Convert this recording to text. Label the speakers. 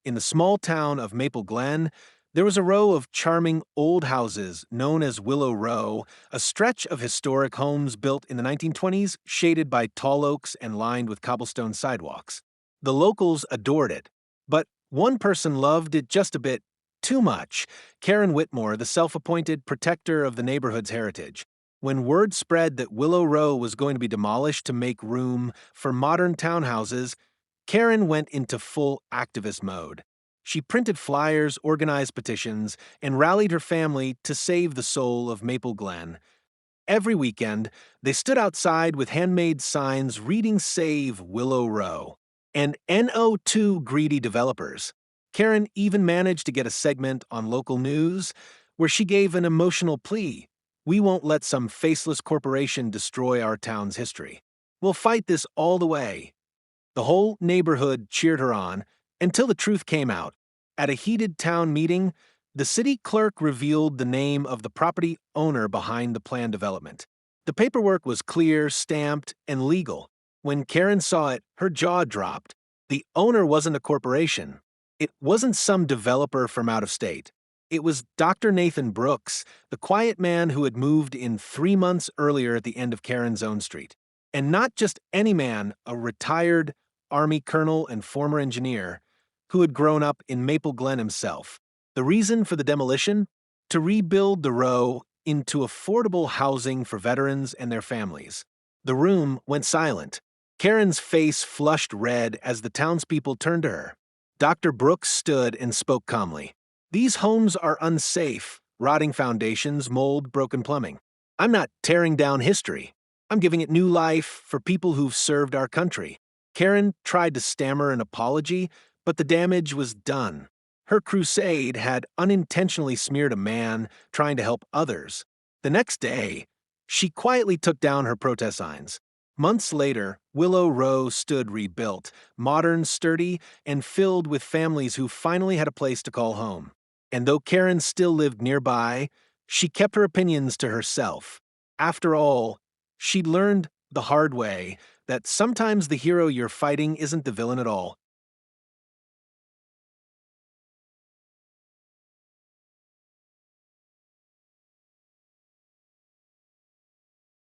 Speaker 1: In the small town of Maple Glen, there was a row of charming old houses known as Willow Row, a stretch of historic homes built in the 1920s, shaded by tall oaks and lined with cobblestone sidewalks. The locals adored it, but one person loved it just a bit too much: Karen Whitmore, the self-appointed protector of the neighborhood's heritage. When word spread that Willow Row was going to be demolished to make room for modern townhouses, Karen went into full activist mode. She printed flyers, organized petitions, and rallied her family to save the soul of Maple Glen. Every weekend, they stood outside with handmade signs reading "Save Willow Row" and "NO2 Greedy Developers." Karen even managed to get a segment on local news where she gave an emotional plea: "We won't let some faceless corporation destroy our town's history. We'll fight this all the way." The whole neighborhood cheered her on until the truth came out. At a heated town meeting, the city clerk revealed the name of the property owner behind the planned development. The paperwork was clear, stamped, and legal. When Karen saw it, her jaw dropped. The owner wasn't a corporation. It wasn't some developer from out of state. It was Dr. Nathan Brooks, the quiet man who had moved in 3 months earlier at the end of Karen's own street. And not just any man, a retired Army colonel and former engineer who had grown up in Maple Glen himself. The reason for the demolition? To rebuild the row into affordable housing for veterans and their families. The room went silent. Karen's face flushed red as the townspeople turned to her. Dr. Brooks stood and spoke calmly. "These homes are unsafe: rotting foundations, mold, broken plumbing. I'm not tearing down history. I'm giving it new life for people who've served our country." Karen tried to stammer an apology, but the damage was done. Her crusade had unintentionally smeared a man trying to help others. The next day, she quietly took down her protest signs. Months later, Willow Row stood rebuilt, modern, sturdy, and filled with families who finally had a place to call home. And though Karen still lived nearby, she kept her opinions to herself. After all, she'd learned the hard way that sometimes the hero you're fighting isn't the villain at all.